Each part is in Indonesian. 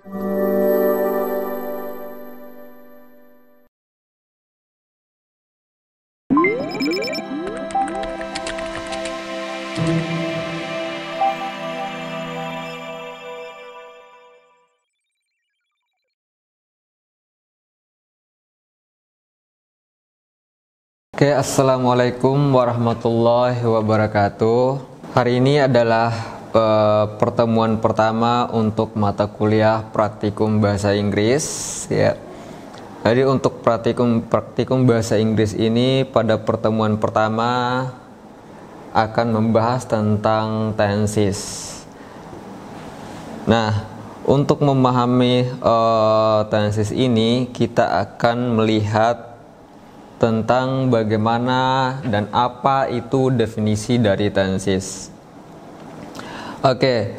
Oke, assalamualaikum warahmatullahi wabarakatuh. Hari ini adalah pertemuan pertama untuk mata kuliah praktikum bahasa Inggris, ya. Jadi untuk praktikum bahasa Inggris ini pada pertemuan pertama akan membahas tentang tenses. Nah, untuk memahami tenses ini kita akan melihat tentang bagaimana dan apa itu definisi dari tenses. Oke,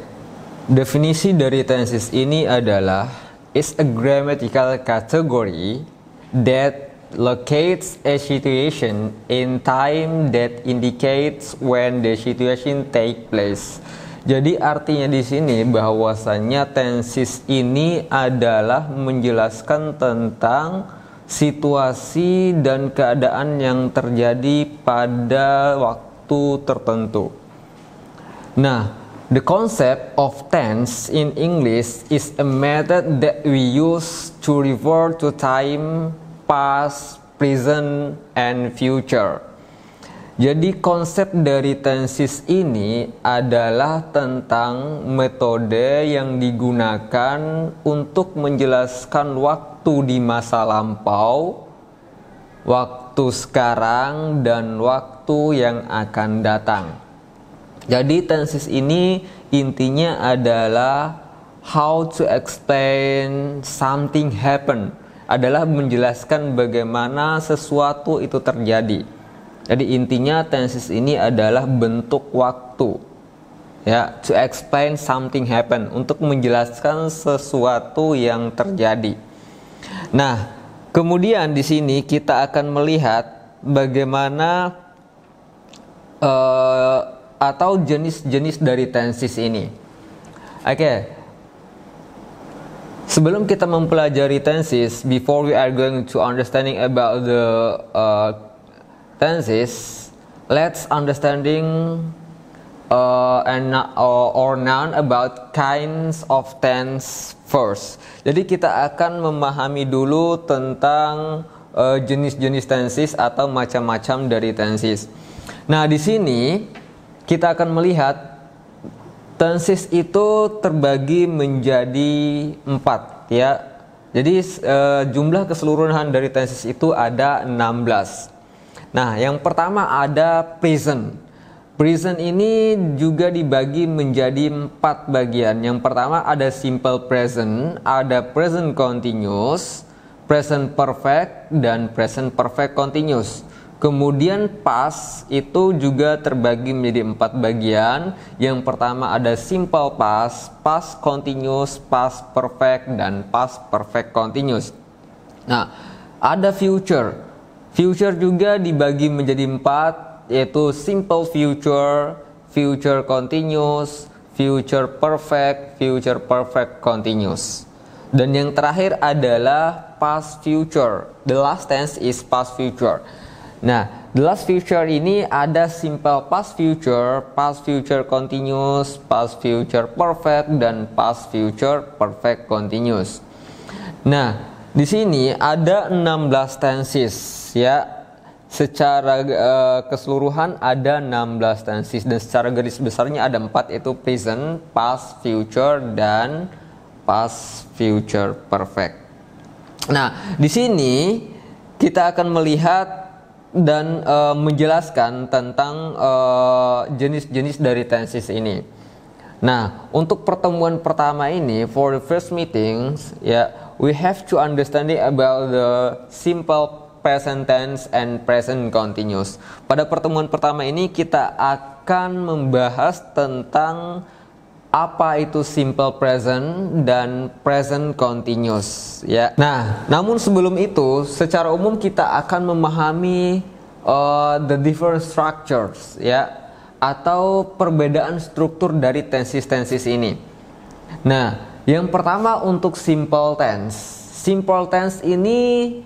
definisi dari tenses ini adalah is a grammatical category that locates a situation in time that indicates when the situation take place. Jadi artinya di sini bahwasanya tenses ini adalah menjelaskan tentang situasi dan keadaan yang terjadi pada waktu tertentu. Nah, the concept of tense in English is a method that we use to refer to time, past, present, and future. Jadi konsep dari tenses ini adalah tentang metode yang digunakan untuk menjelaskan waktu di masa lampau, waktu sekarang, dan waktu yang akan datang. Jadi tenses ini intinya adalah how to explain something happen, adalah menjelaskan bagaimana sesuatu itu terjadi. Jadi intinya tenses ini adalah bentuk waktu, ya, to explain something happen, untuk menjelaskan sesuatu yang terjadi. Nah, kemudian di sini kita akan melihat bagaimana atau jenis-jenis dari tenses ini. Oke. Sebelum kita mempelajari tenses, before we are going to understanding about the tenses, let's understanding or noun about kinds of tense first. Jadi kita akan memahami dulu tentang jenis-jenis tenses atau macam-macam dari tenses. Nah, di sini kita akan melihat tenses itu terbagi menjadi 4, ya. Jadi jumlah keseluruhan dari tenses itu ada 16. Nah, yang pertama ada present. Present ini juga dibagi menjadi 4 bagian. Yang pertama ada simple present, ada present continuous, present perfect, dan present perfect continuous. Kemudian past itu juga terbagi menjadi 4 bagian. Yang pertama ada simple past, past continuous, past perfect, dan past perfect continuous. Nah, ada future. Future juga dibagi menjadi 4, yaitu simple future, future continuous, future perfect, future perfect continuous. Dan yang terakhir adalah past future. The last tense is past future. Nah, the last future ini ada simple past future continuous, past future perfect, dan past future perfect continuous. Nah, di sini ada 16 tenses, ya. Secara keseluruhan ada 16 tenses, dan secara garis besarnya ada 4, yaitu present, past, future, dan past future perfect. Nah, di sini kita akan melihat dan menjelaskan tentang jenis-jenis dari tenses ini. Nah, untuk pertemuan pertama ini, for the first meetings, ya, we have to understanding about the simple present tense and present continuous. Pada pertemuan pertama ini kita akan membahas tentang apa itu simple present dan present continuous, ya. Nah, namun sebelum itu, secara umum kita akan memahami the different structures, ya, atau perbedaan struktur dari tenses-tenses ini. Nah, Yang pertama untuk simple tense. Simple tense ini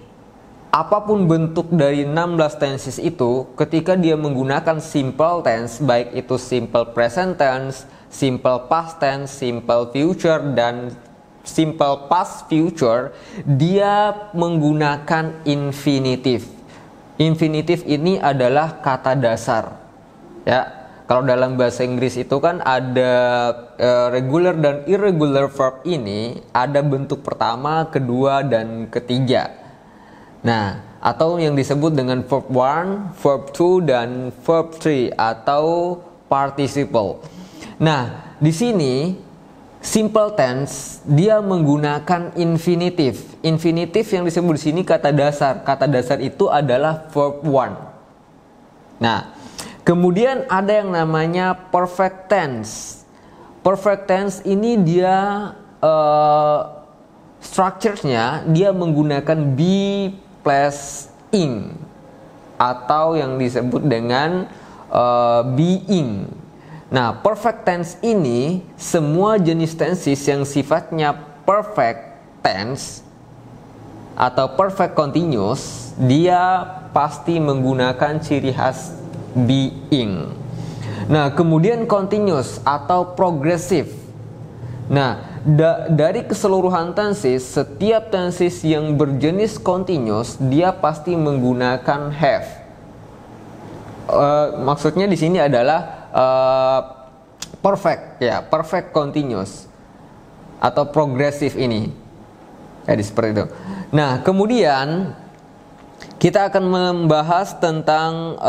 apapun bentuk dari 16 tenses itu, ketika dia menggunakan simple tense, baik itu simple present tense, simple past tense, simple future, dan simple past future, dia menggunakan infinitive. Infinitive ini adalah kata dasar. Ya, kalau dalam bahasa Inggris itu kan ada regular dan irregular verb ini, ada bentuk pertama, kedua, dan ketiga. Nah, atau yang disebut dengan verb 1, verb 2, dan verb 3 atau participle. Nah, di sini simple tense dia menggunakan infinitive. Infinitive yang disebut di sini kata dasar. Kata dasar itu adalah verb 1. Nah, kemudian ada yang namanya perfect tense. Perfect tense ini dia structure-nya dia menggunakan be plus ing atau yang disebut dengan being. Nah, perfect tense ini semua jenis tenses yang sifatnya perfect tense atau perfect continuous dia pasti menggunakan ciri khas being. Nah, kemudian continuous atau progressive. Nah, dari keseluruhan tenses, setiap tenses yang berjenis continuous dia pasti menggunakan have. Maksudnya di sini adalah perfect, ya, perfect continuous atau progressive ini. Jadi seperti itu. Nah, kemudian kita akan membahas tentang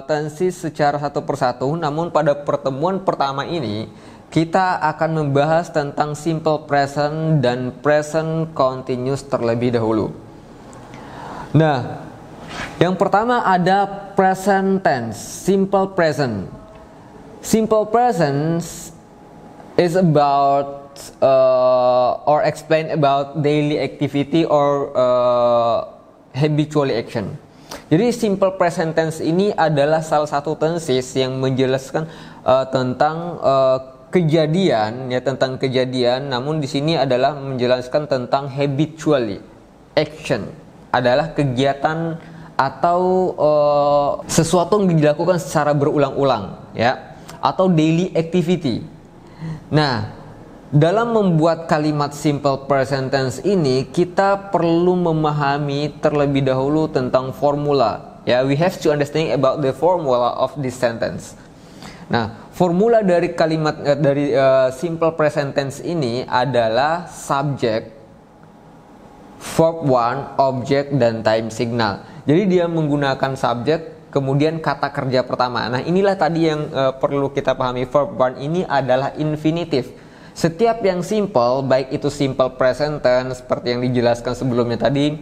tenses secara satu persatu. Namun pada pertemuan pertama ini kita akan membahas tentang simple present dan present continuous terlebih dahulu. Nah, yang pertama ada present tense, simple present. Simple present is about or explain about daily activity or habitual action. Jadi simple present tense ini adalah salah satu tenses yang menjelaskan tentang kejadian, ya, tentang kejadian. Namun di sini adalah menjelaskan tentang habitually action, adalah kegiatan atau sesuatu yang dilakukan secara berulang-ulang, ya, atau daily activity. Nah, dalam membuat kalimat simple present tense ini kita perlu memahami terlebih dahulu tentang formula. Ya, we have to understand about the formula of this sentence. Nah, formula dari kalimat dari simple present tense ini adalah subject, verb 1, object, dan time signal. Jadi dia menggunakan subjek, kemudian kata kerja pertama. Nah, inilah tadi yang perlu kita pahami. Verb 1 ini adalah infinitive. Setiap yang simple, baik itu simple present tense seperti yang dijelaskan sebelumnya tadi,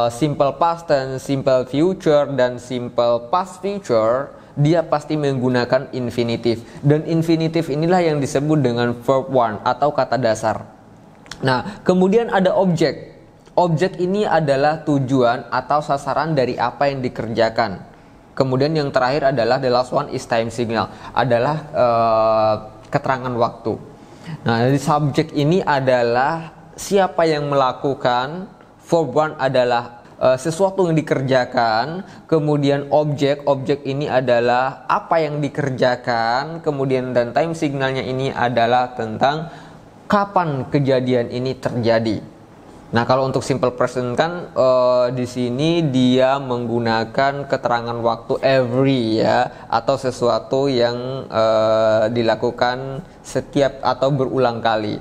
simple past tense, simple future, dan simple past future, dia pasti menggunakan infinitive. Dan infinitive inilah yang disebut dengan verb 1 atau kata dasar. Nah, kemudian ada objek. Objek ini adalah tujuan atau sasaran dari apa yang dikerjakan. Kemudian yang terakhir adalah the last one is time signal, adalah keterangan waktu. Nah, dari subjek ini adalah siapa yang melakukan, verb 1 adalah sesuatu yang dikerjakan, kemudian objek ini adalah apa yang dikerjakan, kemudian dan time signalnya ini adalah tentang kapan kejadian ini terjadi. Nah, kalau untuk simple present kan di sini dia menggunakan keterangan waktu every, ya, atau sesuatu yang dilakukan setiap atau berulang kali.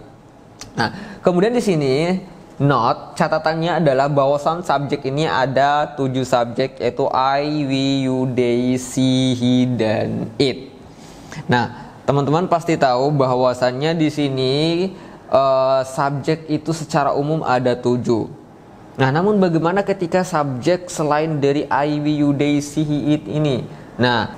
Nah, kemudian di sini note, catatannya adalah bahwasan subjek ini ada 7 subjek, yaitu I, we, you, they, she, he, dan it. Nah, teman-teman pasti tahu bahwasannya di sini subjek itu secara umum ada 7. Nah, namun bagaimana ketika subjek selain dari I, we, you, they, she, he, it ini? Nah,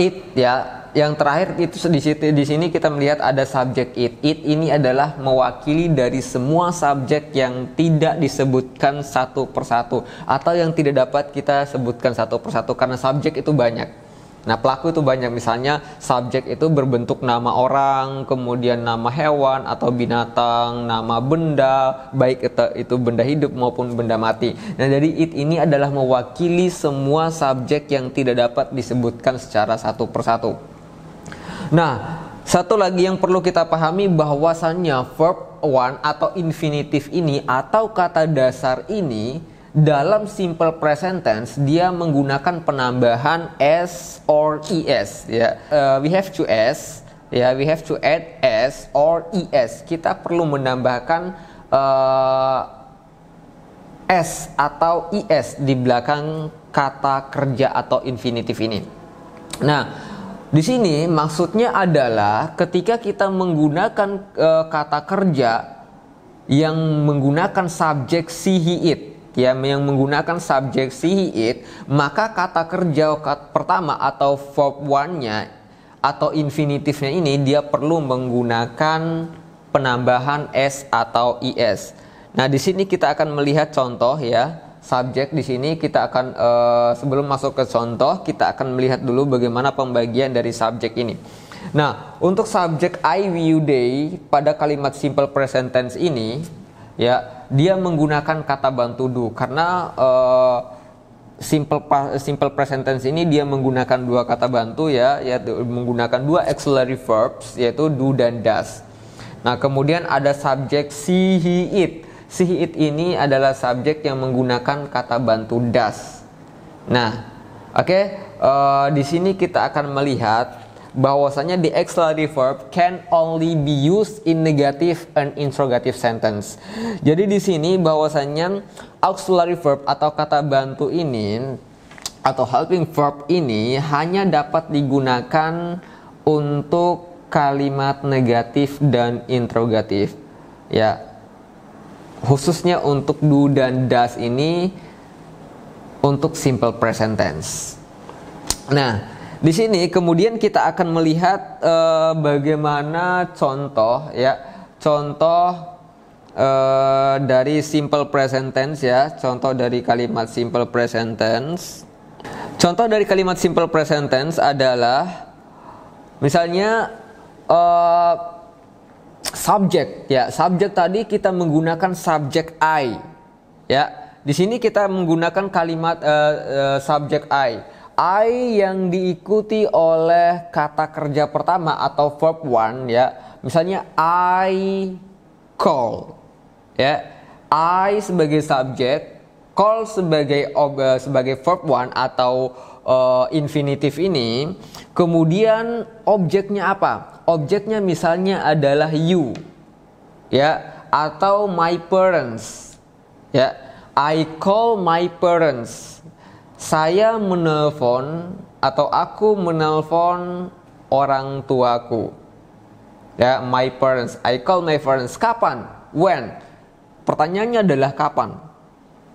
it, ya. Yang terakhir itu di sini kita melihat ada subjek it. It ini adalah mewakili dari semua subjek yang tidak disebutkan satu persatu atau yang tidak dapat kita sebutkan satu persatu karena subjek itu banyak. Nah, pelaku itu banyak, misalnya subjek itu berbentuk nama orang, kemudian nama hewan atau binatang, nama benda, baik itu benda hidup maupun benda mati. Nah, jadi it ini adalah mewakili semua subjek yang tidak dapat disebutkan secara satu persatu. Nah, satu lagi yang perlu kita pahami bahwasannya verb one atau infinitif ini atau kata dasar ini dalam simple present tense dia menggunakan penambahan s or es ya. We have to s ya, we have to add s or es. Kita perlu menambahkan s atau es di belakang kata kerja atau infinitif ini. Nah, di sini maksudnya adalah ketika kita menggunakan kata kerja yang menggunakan subjek she he it, ya, yang menggunakan subjek she he it, maka kata kerja pertama atau verb one-nya atau infinitifnya ini dia perlu menggunakan penambahan s atau es. Nah, di sini kita akan melihat contoh ya. Subjek di sini kita akan sebelum masuk ke contoh kita akan melihat dulu bagaimana pembagian dari subjek ini. Nah, untuk subjek I, we, you, they pada kalimat simple present tense ini ya, dia menggunakan kata bantu do karena simple present tense ini dia menggunakan dua kata bantu ya, yaitu menggunakan dua auxiliary verbs yaitu do dan does. Nah, kemudian ada subjek she, he, it. She, it ini adalah subjek yang menggunakan kata bantu does. Nah, di sini kita akan melihat bahwasanya the auxiliary verb can only be used in negative and interrogative sentence. Jadi di sini bahwasanya auxiliary verb atau kata bantu ini atau helping verb ini hanya dapat digunakan untuk kalimat negatif dan interrogatif. Ya. Khususnya untuk do dan does ini untuk simple present tense. Nah, di sini kemudian kita akan melihat bagaimana contoh ya, contoh dari simple present tense ya, contoh dari kalimat simple present tense. Contoh dari kalimat simple present tense adalah misalnya subjek ya, subjek tadi kita menggunakan subjek I ya. Di sini kita menggunakan kalimat subjek I yang diikuti oleh kata kerja pertama atau verb one ya. Misalnya I call ya. I sebagai subjek, call sebagai verb one atau infinitif ini. Kemudian objeknya apa? Objeknya misalnya adalah you ya, atau my parents ya. I call my parents. Saya menelpon atau aku menelpon orang tuaku ya, my parents. I call my parents. Kapan? When? Pertanyaannya adalah kapan.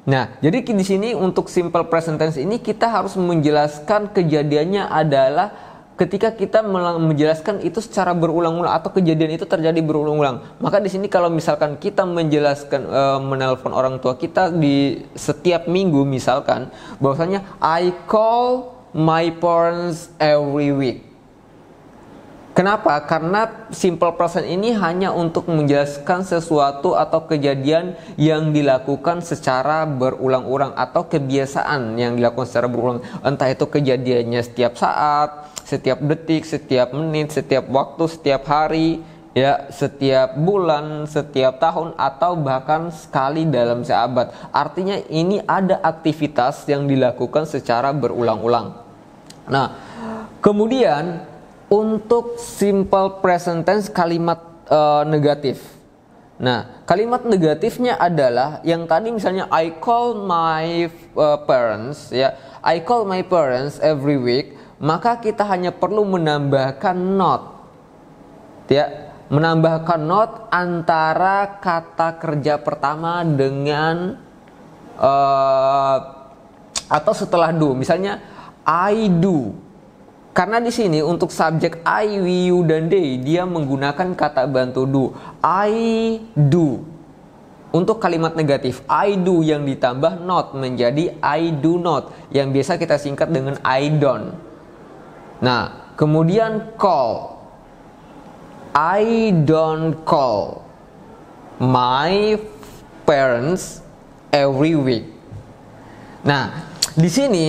Nah, jadi di sini untuk simple present tense ini kita harus menjelaskan kejadiannya adalah ketika kita menjelaskan itu secara berulang-ulang atau kejadian itu terjadi berulang-ulang. Maka di sini kalau misalkan kita menjelaskan menelpon orang tua kita di setiap minggu misalkan bahwasanya I call my parents every week. Kenapa? Karena simple present ini hanya untuk menjelaskan sesuatu atau kejadian yang dilakukan secara berulang-ulang atau kebiasaan yang dilakukan secara berulang. Entah itu kejadiannya setiap saat, setiap detik, setiap menit, setiap waktu, setiap hari, ya, setiap bulan, setiap tahun, atau bahkan sekali dalam seabad. Artinya ini ada aktivitas yang dilakukan secara berulang-ulang. Nah, kemudian untuk simple present tense kalimat negatif. Nah, kalimat negatifnya adalah yang tadi misalnya I call my parents, ya, I call my parents every week. Maka kita hanya perlu menambahkan not, ya, menambahkan not antara kata kerja pertama dengan atau setelah do. Misalnya I do. Karena di sini untuk subjek I, we, you, dan they dia menggunakan kata bantu do. I do. Untuk kalimat negatif I do yang ditambah not menjadi I do not, yang biasa kita singkat dengan I don't. Nah, kemudian call. I don't call my parents every week. Nah, di sini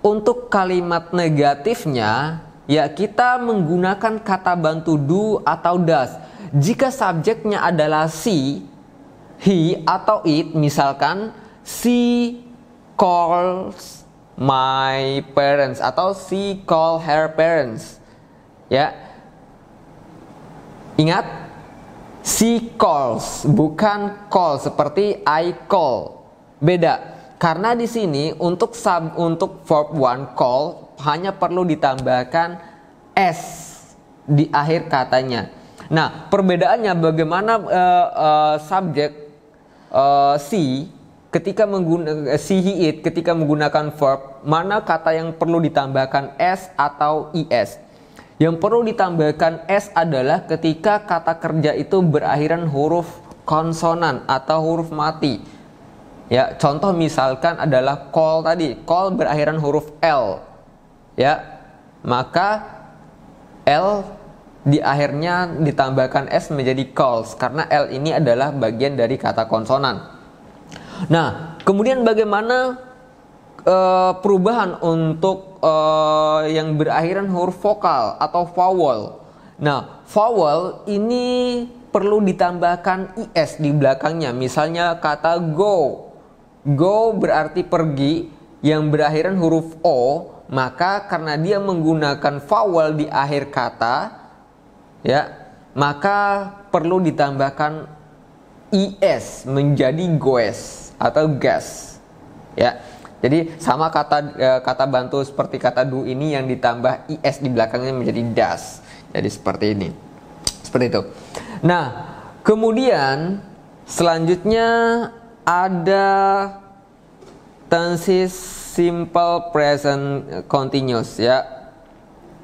untuk kalimat negatifnya ya kita menggunakan kata bantu do atau does. Jika subjeknya adalah she, he atau it, misalkan she calls my parents atau she call her parents. Ya. Ingat, she calls bukan call seperti I call. Beda. Karena di sini untuk verb one call hanya perlu ditambahkan s di akhir katanya. Nah, perbedaannya bagaimana subjek she ketika menggunakan she, he, it ketika menggunakan verb, mana kata yang perlu ditambahkan s atau is. Yang perlu ditambahkan s adalah ketika kata kerja itu berakhiran huruf konsonan atau huruf mati. Ya, contoh misalkan adalah call tadi, call berakhiran huruf l. Ya, maka l di akhirnya ditambahkan s menjadi calls karena l ini adalah bagian dari kata konsonan. Nah, kemudian bagaimana perubahan untuk yang berakhiran huruf vokal atau vowel. Nah, vowel ini perlu ditambahkan is di belakangnya. Misalnya kata go. Go berarti pergi yang berakhiran huruf o, maka karena dia menggunakan vowel di akhir kata, ya, maka perlu ditambahkan is menjadi goes atau gas. Ya. Jadi sama kata bantu seperti kata do ini yang ditambah is di belakangnya menjadi does. Jadi seperti ini. Seperti itu. Nah, kemudian selanjutnya ada tenses simple present continuous ya.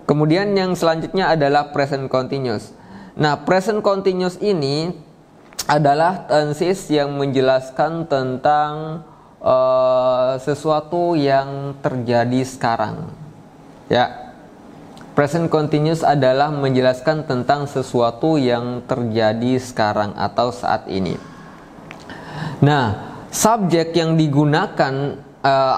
Kemudian yang selanjutnya adalah present continuous. Nah, present continuous ini adalah tenses yang menjelaskan tentang sesuatu yang terjadi sekarang. Ya. Present continuous adalah menjelaskan tentang sesuatu yang terjadi sekarang atau saat ini. Nah, subjek yang digunakan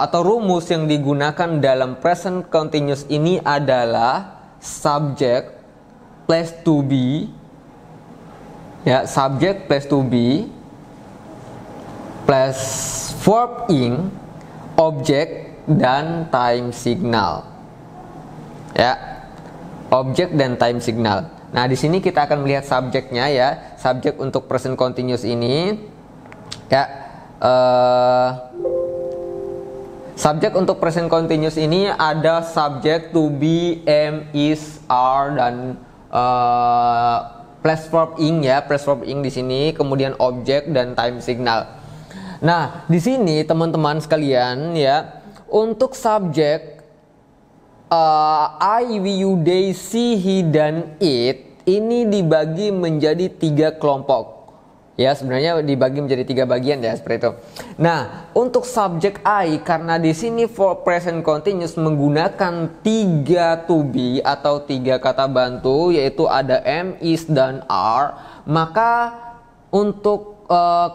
atau rumus yang digunakan dalam present continuous ini adalah subject place to be. Ya, subject place to be plus verb ing, objek dan time signal. Ya. Objek dan time signal. Nah, di sini kita akan melihat subjeknya ya. Subjek untuk present continuous ini ya. Subjek untuk present continuous ini ada subject to be, am, is, are dan plus verb ing ya. Plus verb ing di sini, kemudian objek dan time signal. Nah, di sini teman-teman sekalian ya, untuk subjek I, we, you, they, she, he, dan it ini dibagi menjadi 3 kelompok. Ya, sebenarnya dibagi menjadi 3 bagian ya, seperti itu. Nah, untuk subjek I, karena di sini for present continuous menggunakan 3 to be atau 3 kata bantu, yaitu ada am, is, dan are, maka untuk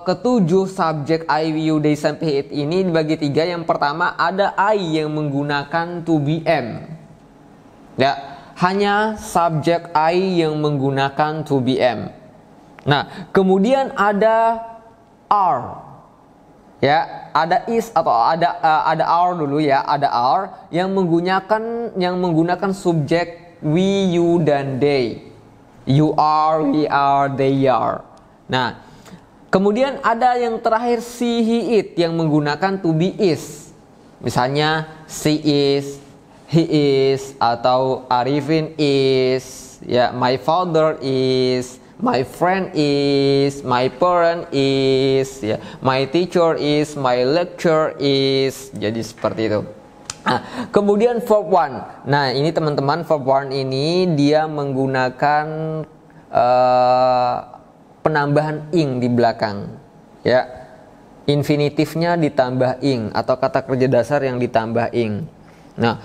ketujuh subjek I, we, you, they, sampai it ini dibagi 3. Yang pertama ada I yang menggunakan to be am. Ya, hanya subjek I yang menggunakan to be am. Nah, kemudian ada are. Ya, ada is atau ada are dulu ya, ada are yang menggunakan subjek we, you, dan they. You are, we are, they are. Nah, kemudian ada yang terakhir she, he, it yang menggunakan to be is. Misalnya she is, he is, atau Arifin is, ya, my father is, my friend is, my parent is, ya, my teacher is, my lecturer is. Jadi seperti itu. Nah, kemudian verb one. Nah, ini teman-teman verb one ini dia menggunakan penambahan ing di belakang, ya, infinitifnya ditambah ing atau kata kerja dasar yang ditambah ing. Nah,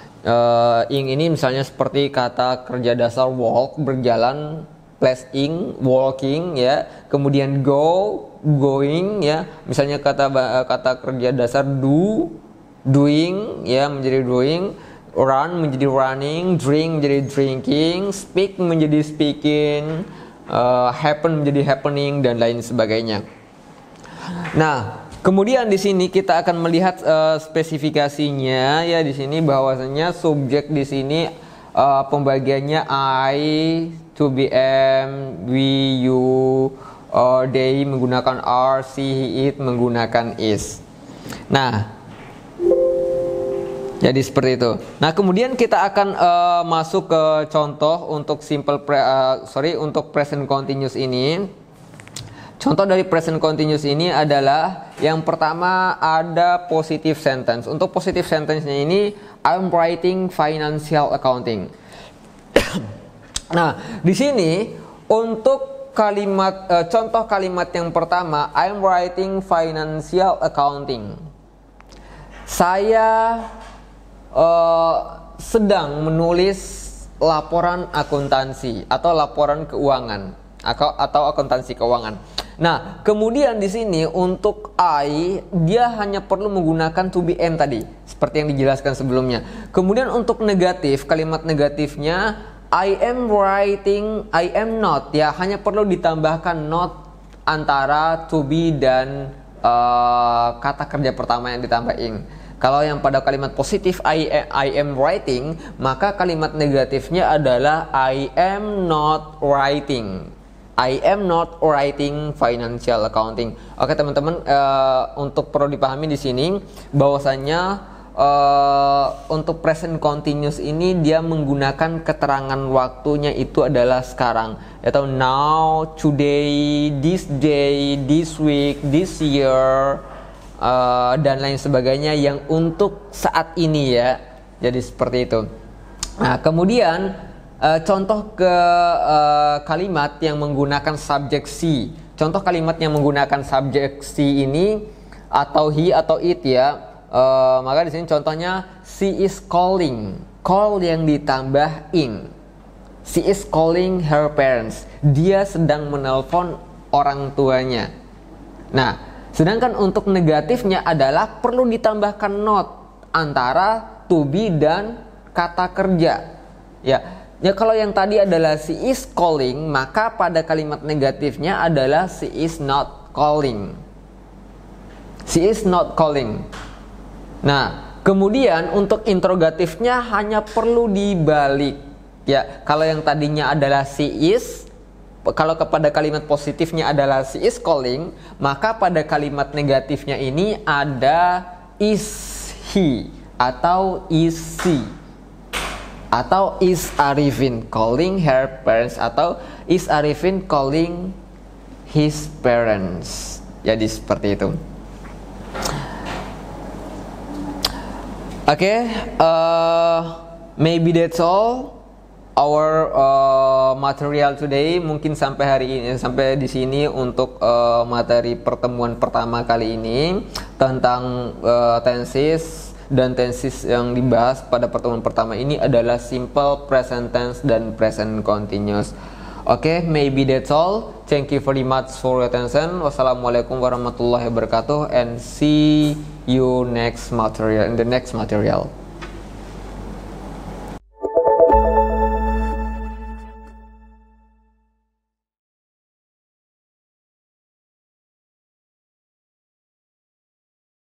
ing ini misalnya seperti kata kerja dasar walk, berjalan, plus ing, walking ya. Kemudian go, going ya. Misalnya kata kerja dasar do, doing ya menjadi doing, run menjadi running, drink menjadi drinking, speak menjadi speaking, happen menjadi happening dan lain sebagainya. Nah, kemudian di sini kita akan melihat spesifikasinya ya di sini bahwasanya subjek di sini pembagiannya I, to be am, we, you, they menggunakan are, she, it menggunakan is. Nah, jadi seperti itu. Nah, kemudian kita akan masuk ke contoh untuk untuk present continuous ini. Contoh dari present continuous ini adalah yang pertama ada positive sentence. Untuk positive sentence-nya ini I'm writing financial accounting. Nah, di sini untuk contoh kalimat yang pertama I'm writing financial accounting. Saya sedang menulis laporan akuntansi atau laporan keuangan atau akuntansi keuangan. Nah, kemudian di sini untuk I dia hanya perlu menggunakan to be am tadi, seperti yang dijelaskan sebelumnya. Kemudian untuk negatif, kalimat negatifnya I am writing, I am not ya, hanya perlu ditambahkan not antara to be dan kata kerja pertama yang ditambah ing. Kalau yang pada kalimat positif I am writing, maka kalimat negatifnya adalah I am not writing. I am not writing financial accounting. Oke teman-teman, untuk perlu dipahami di sini bahwasanya untuk present continuous ini dia menggunakan keterangan waktunya itu adalah sekarang, atau now, today, this day, this week, this year, dan lain sebagainya yang untuk saat ini ya. Jadi seperti itu. Nah, kemudian contoh ke kalimat yang menggunakan subjek si. Contoh kalimat yang menggunakan subjek si ini atau he atau it ya. Maka di sini contohnya she is calling. Call yang ditambah ing. She is calling her parents. Dia sedang menelpon orang tuanya. Nah, sedangkan untuk negatifnya adalah perlu ditambahkan not antara to be dan kata kerja. Ya, kalau yang tadi adalah she is calling, maka pada kalimat negatifnya adalah she is not calling. She is not calling. Nah, kemudian untuk interrogatifnya hanya perlu dibalik. Ya, kalau yang tadinya adalah she is, kalau kepada kalimat positifnya adalah she is calling, maka pada kalimat negatifnya ini ada is he atau is she. Atau is Arifin calling her parents, atau is Arifin calling his parents. Jadi seperti itu. Oke, maybe that's all our material today. Mungkin sampai hari ini, sampai di sini untuk materi pertemuan pertama kali ini tentang tenses. Dan tenses yang dibahas pada pertemuan pertama ini adalah simple present tense dan present continuous. Oke, maybe that's all. Thank you very much for your attention. Wassalamualaikum warahmatullahi wabarakatuh, and see you in the next material.